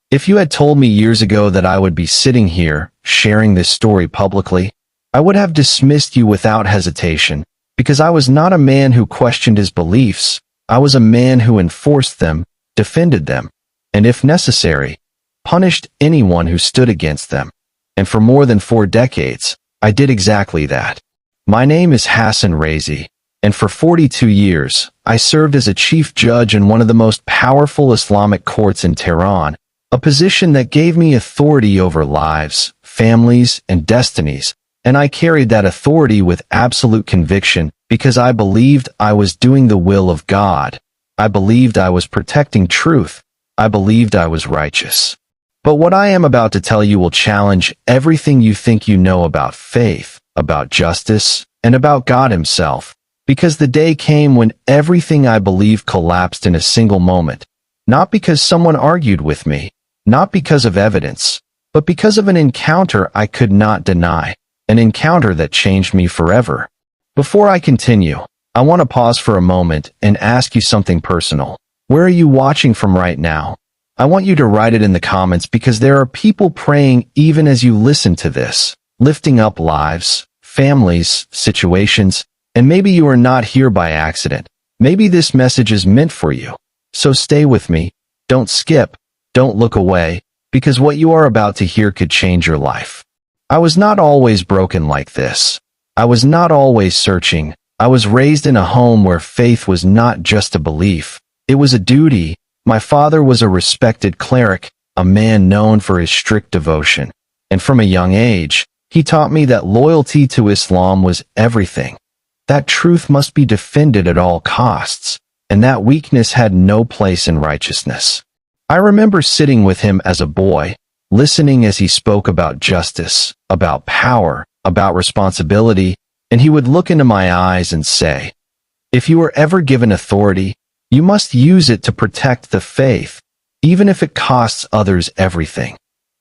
If you had told me years ago that I would be sitting here, sharing this story publicly, I would have dismissed you without hesitation, because I was not a man who questioned his beliefs. I was a man who enforced them, defended them, and if necessary, punished anyone who stood against them. And for more than 4 decades, I did exactly that. My name is Hassan Razi, and for 42 years, I served as a chief judge in one of the most powerful Islamic courts in Tehran, a position that gave me authority over lives, families, and destinies, and I carried that authority with absolute conviction because I believed I was doing the will of God. I believed I was protecting truth. I believed I was righteous. But what I am about to tell you will challenge everything you think you know about faith, about justice, and about God himself, because the day came when everything I believed collapsed in a single moment, not because someone argued with me, not because of evidence, but because of an encounter I could not deny, an encounter that changed me forever. Before I continue, I want to pause for a moment and ask you something personal. Where are you watching from right now? I want you to write it in the comments because there are people praying even as you listen to this, lifting up lives, families, situations, and maybe you are not here by accident. Maybe this message is meant for you. So stay with me. Don't skip. Don't look away, because what you are about to hear could change your life. I was not always broken like this. I was not always searching. I was raised in a home where faith was not just a belief. It was a duty. My father was a respected cleric, a man known for his strict devotion. And from a young age, he taught me that loyalty to Islam was everything. That truth must be defended at all costs, and that weakness had no place in righteousness. I remember sitting with him as a boy, listening as he spoke about justice, about power, about responsibility, and he would look into my eyes and say, "If you are ever given authority, you must use it to protect the faith, even if it costs others everything."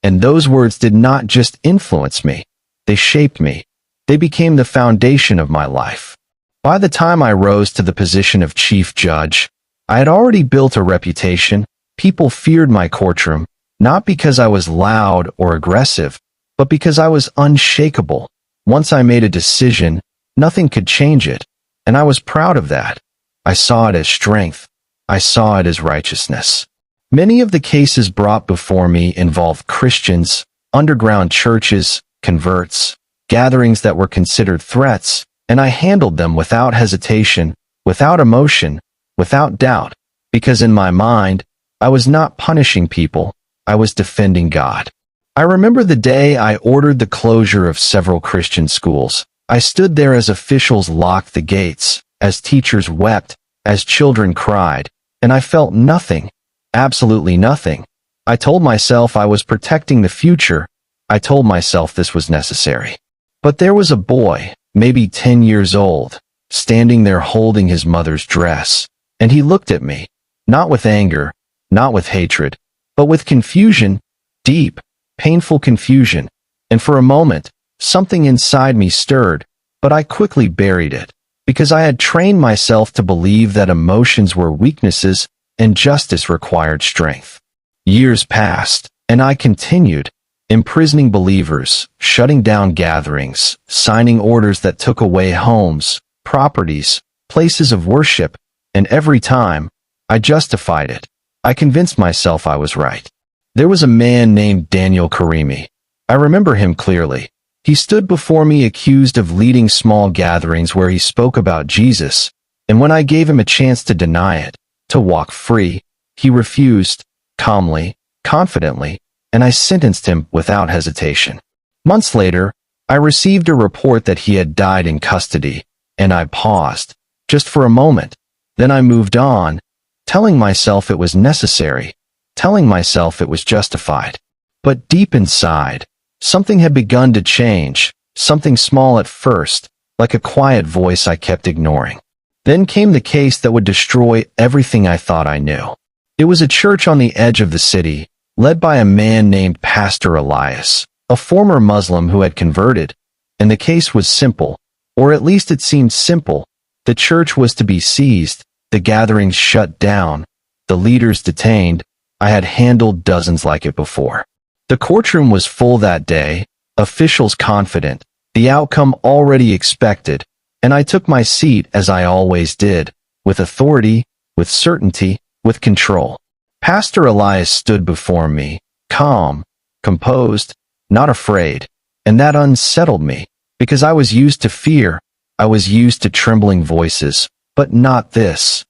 And those words did not just influence me, they shaped me. They became the foundation of my life. By the time I rose to the position of chief judge, I had already built a reputation. People feared my courtroom, not because I was loud or aggressive, but because I was unshakable. Once I made a decision, nothing could change it, and I was proud of that. I saw it as strength. I saw it as righteousness. Many of the cases brought before me involved Christians, underground churches, converts, gatherings that were considered threats, and I handled them without hesitation, without emotion, without doubt, because in my mind, I was not punishing people, I was defending God. I remember the day I ordered the closure of several Christian schools. I stood there as officials locked the gates, as teachers wept, as children cried, and I felt nothing, absolutely nothing. I told myself I was protecting the future. I told myself this was necessary. But there was a boy, maybe 10 years old, standing there holding his mother's dress, and he looked at me, not with anger, not with hatred, but with confusion, deep, painful confusion, and for a moment, something inside me stirred, but I quickly buried it, because I had trained myself to believe that emotions were weaknesses and justice required strength. Years passed, and I continued, imprisoning believers, shutting down gatherings, signing orders that took away homes, properties, places of worship, and every time, I justified it. I convinced myself I was right. There was a man named Daniel Karimi. I remember him clearly. He stood before me accused of leading small gatherings where he spoke about Jesus, and when I gave him a chance to deny it, to walk free, he refused, calmly, confidently, and I sentenced him without hesitation. Months later, I received a report that he had died in custody, and I paused, just for a moment. Then I moved on, telling myself it was necessary, telling myself it was justified. But deep inside, something had begun to change, something small at first, like a quiet voice I kept ignoring. Then came the case that would destroy everything I thought I knew. It was a church on the edge of the city, led by a man named Pastor Elias, a former Muslim who had converted, and the case was simple, or at least it seemed simple. The church was to be seized, the gatherings shut down, the leaders detained. I had handled dozens like it before. The courtroom was full that day, officials confident, the outcome already expected, and I took my seat as I always did, with authority, with certainty, with control. Pastor Elias stood before me, calm, composed, not afraid, and that unsettled me, because I was used to fear, I was used to trembling voices, but not this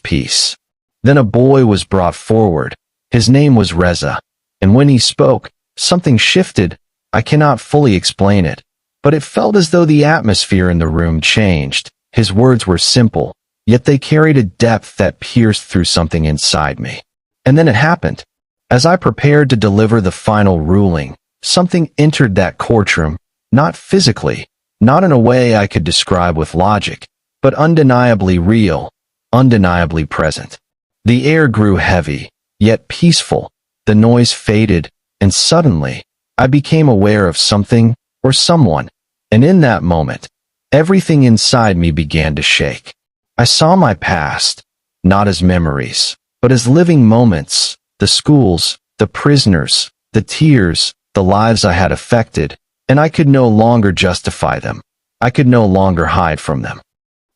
peace. Then a boy was brought forward. His name was Reza, and when he spoke, something shifted. I cannot fully explain it, but it felt as though the atmosphere in the room changed. His words were simple, yet they carried a depth that pierced through something inside me. And then it happened. As I prepared to deliver the final ruling, something entered that courtroom, not physically, not in a way I could describe with logic, but undeniably real, undeniably present. The air grew heavy, yet peaceful, the noise faded, and suddenly, I became aware of something, or someone, and in that moment, everything inside me began to shake. I saw my past, not as memories, but as living moments, the schools, the prisoners, the tears, the lives I had affected, and I could no longer justify them. I could no longer hide from them.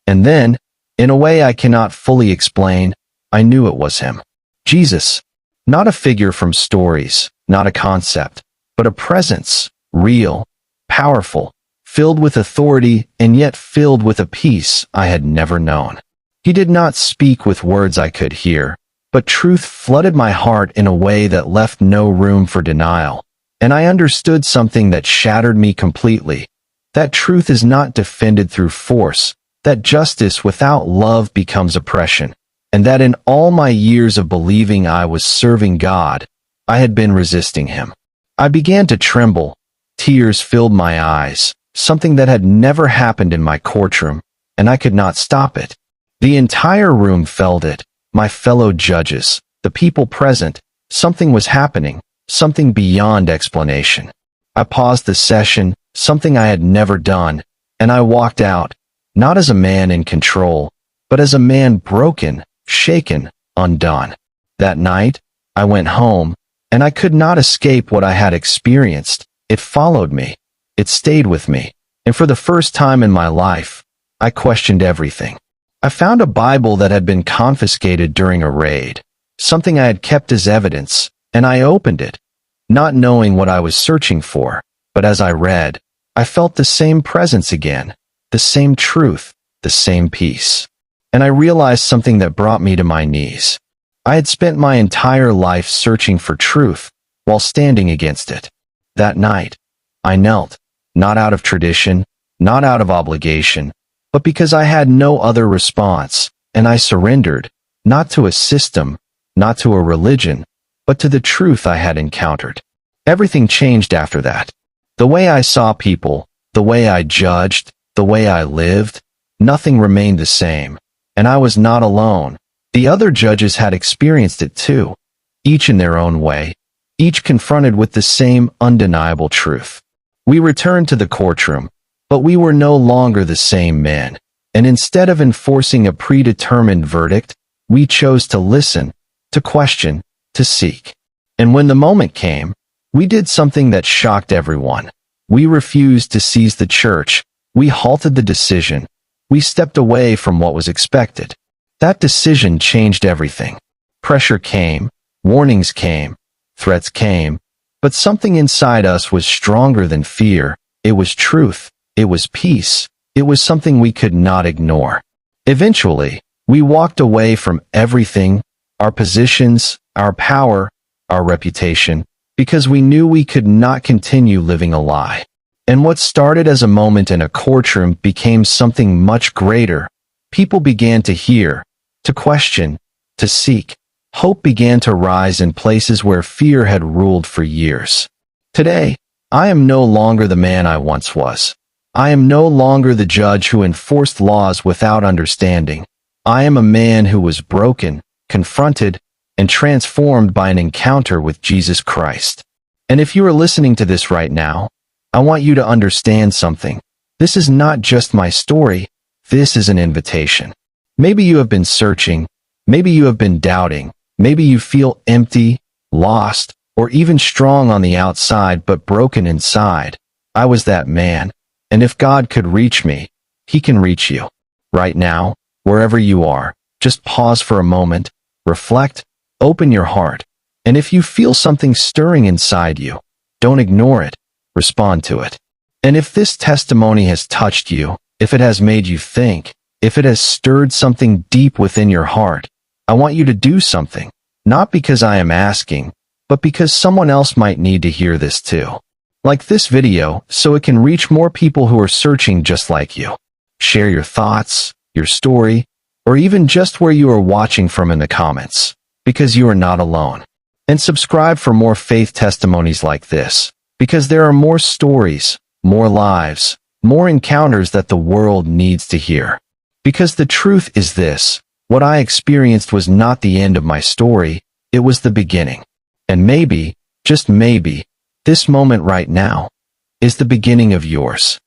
And then, in a way I cannot fully explain, I knew it was him. Jesus. Not a figure from stories, not a concept, but a presence, real, powerful, filled with authority and yet filled with a peace I had never known. He did not speak with words I could hear, but truth flooded my heart in a way that left no room for denial, and I understood something that shattered me completely. That truth is not defended through force, that justice without love becomes oppression, and that in all my years of believing I was serving God, I had been resisting him. I began to tremble. Tears filled my eyes, something that had never happened in my courtroom, and I could not stop it. The entire room felt it, my fellow judges, the people present. Something was happening, something beyond explanation. I paused the session, something I had never done, and I walked out, not as a man in control, but as a man broken, shaken, undone. That night, I went home, and I could not escape what I had experienced. It followed me. It stayed with me. And for the first time in my life, I questioned everything. I found a Bible that had been confiscated during a raid, something I had kept as evidence, and I opened it, not knowing what I was searching for, but as I read, I felt the same presence again, the same truth, the same peace. And I realized something that brought me to my knees. I had spent my entire life searching for truth, while standing against it. That night, I knelt, not out of tradition, not out of obligation, but because I had no other response, and I surrendered, not to a system, not to a religion, but to the truth I had encountered. Everything changed after that. The way I saw people, the way I judged, the way I lived, nothing remained the same. And I was not alone. The other judges had experienced it too, each in their own way, each confronted with the same undeniable truth. We returned to the courtroom, but we were no longer the same men, and instead of enforcing a predetermined verdict, we chose to listen, to question, to seek. And when the moment came, we did something that shocked everyone. We refused to seize the church. We halted the decision. We stepped away from what was expected. That decision changed everything. Pressure came, warnings came, threats came, but something inside us was stronger than fear. It was truth. It was peace. It was something we could not ignore. Eventually, we walked away from everything, our positions, our power, our reputation, because we knew we could not continue living a lie. And what started as a moment in a courtroom became something much greater. People began to hear, to question, to seek. Hope began to rise in places where fear had ruled for years. Today, I am no longer the man I once was. I am no longer the judge who enforced laws without understanding. I am a man who was broken, confronted, and transformed by an encounter with Jesus Christ. And if you are listening to this right now, I want you to understand something. This is not just my story. This is an invitation. Maybe you have been searching. Maybe you have been doubting. Maybe you feel empty, lost, or even strong on the outside but broken inside. I was that man. And if God could reach me, He can reach you. Right now, wherever you are, just pause for a moment, reflect, open your heart. And if you feel something stirring inside you, don't ignore it, respond to it. And if this testimony has touched you, if it has made you think, if it has stirred something deep within your heart, I want you to do something, not because I am asking, but because someone else might need to hear this too. Like this video so it can reach more people who are searching just like you. Share your thoughts, your story, or even just where you are watching from in the comments, because you are not alone. And subscribe for more faith testimonies like this, because there are more stories, more lives, more encounters that the world needs to hear. Because the truth is this, what I experienced was not the end of my story, it was the beginning. And maybe, just maybe, this moment right now is the beginning of yours.